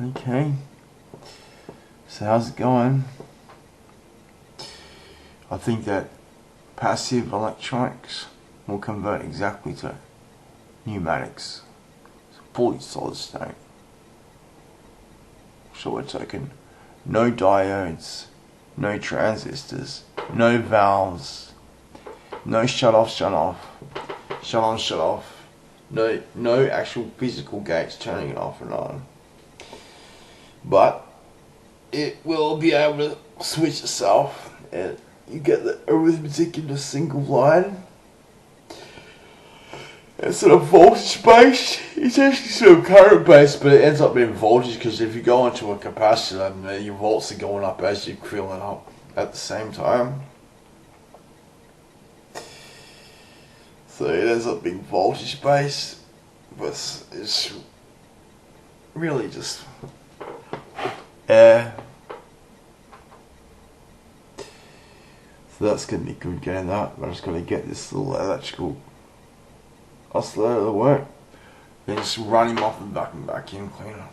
Okay, so how's it going? I think that passive electronics will convert exactly to pneumatics. It's fully solid state. So we're talking no diodes, no transistors, no valves, no shut off, shut on, shut off, no actual physical gates turning it off and on. But it will be able to switch itself, and you get the arithmetic in a single line. It's sort of voltage based. It's actually sort of current based, but it ends up being voltage because if you go into a capacitor, your volts are going up as you're filling up at the same time. So it ends up being voltage based, but it's really just air. So that's going to be good getting that. I'm just going to get this little electrical oscillator to work. Then just run him off the vacuum cleaner.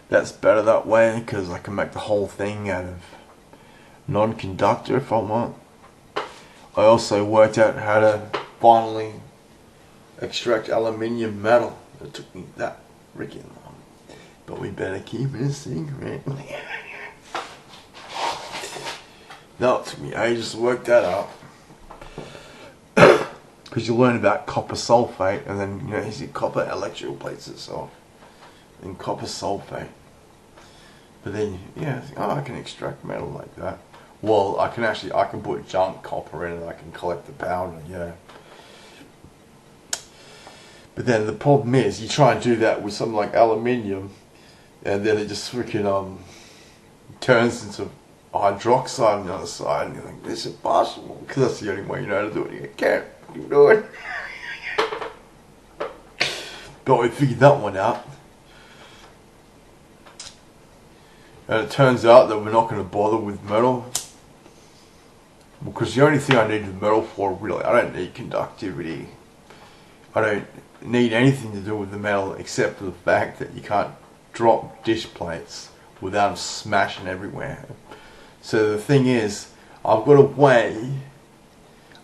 That's better that way because I can make the whole thing out of non-conductor if I want. I also worked out how to finally extract aluminium metal. It took me that freaking long, but we better keep it a secret. That took me ages to work that out. Because you learn about copper sulfate, and then here's your copper electroplates itself, and copper sulfate. But then I can extract metal like that. Well, I can put junk copper in it. I can collect the powder, But then the problem is, you try and do that with something like aluminium, and then it just freaking turns into hydroxide on the other side, and you think this is impossible because that's the only way you know how to do it. You can't do it. But we figured that one out, and it turns out that we're not going to bother with metal because the only thing I need the metal for, really, I don't need conductivity. I don't need anything to do with the metal except for the fact that you can't drop dish plates without them smashing everywhere. So the thing is, I've got a way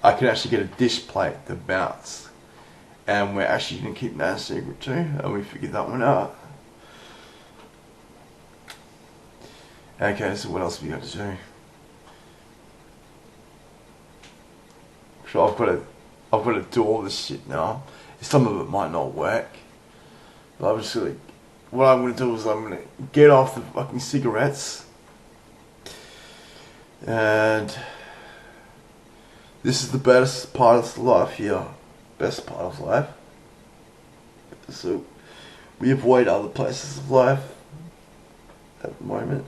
I can actually get a dish plate to bounce, and we're actually going to keep that a secret too, and we figured that one out. Okay, so what else have we got to do? So I've got to do all this shit now. Some of it might not work, but I'm just gonna. What I'm gonna do is I'm gonna get off the fucking cigarettes, and this is the best part of life here. Best part of life. So we avoid other places of life at the moment.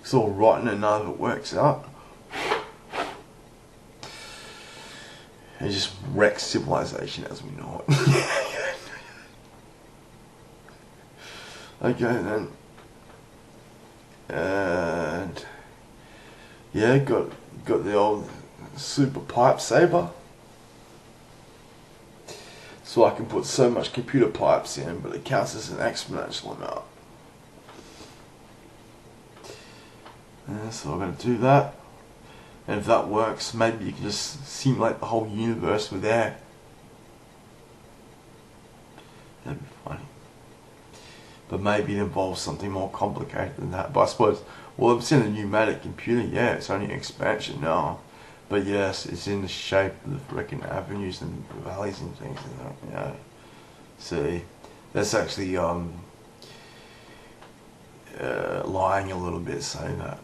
It's all rotten and none of it works out. It just wrecks civilization as we know it. Okay then. And got the old super pipe saver. So I can put so much computer pipes in, but it counts as an exponential amount. So I'm going to do that. And if that works, maybe you can just simulate the whole universe with air. That'd be funny. But maybe it involves something more complicated than that. But I suppose, well, if it's in a pneumatic computer, it's only an expansion now. But yes, it's in the shape of the freaking avenues and valleys and things like that. See, that's actually lying a little bit saying that.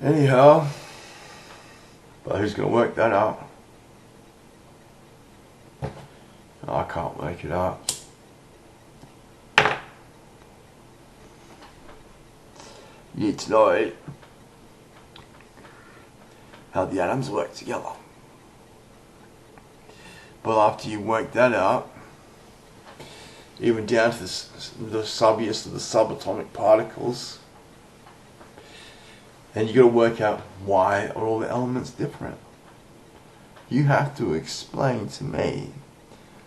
Anyhow, but who's going to work that out? I can't work it out. You need to know how the atoms work together. But after you work that out, even down to the subbiest of the subatomic particles, And you got to work out why are all the elements different. You have to explain to me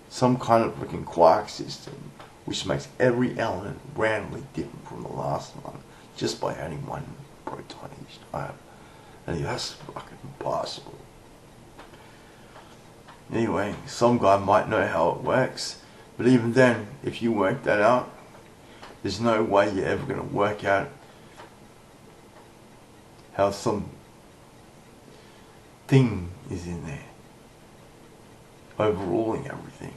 some kind of freaking quark system which makes every element randomly different from the last one just by adding one proton each time. And that's fucking impossible. Anyway, some guy might know how it works, but even then, if you work that out, there's no way you're ever going to work out how some thing is in there, overruling everything.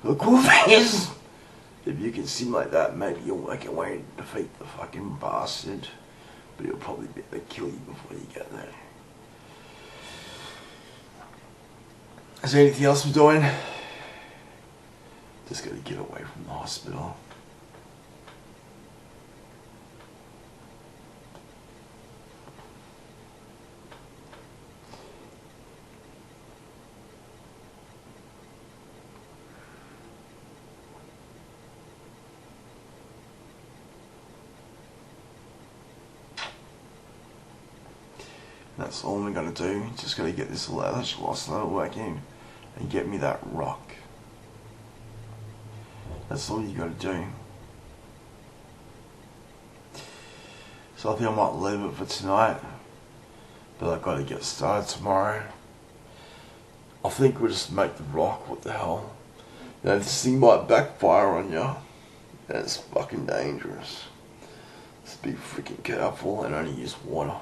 The cool thing is, if you can seem like that, maybe you'll work your way to defeat the fucking bastard, but he'll probably be able to kill you before you get there. Is there anything else I'm doing? Just gotta get away from the hospital. That's all I'm gonna do. Just gotta get this electrical oscillator working and get me that rock. That's all you gotta do. So I think I might leave it for tonight, but I've gotta get started tomorrow. I think we'll just make the rock. What the hell? You know, this thing might backfire on you. That's fucking dangerous. Just be freaking careful and only use water.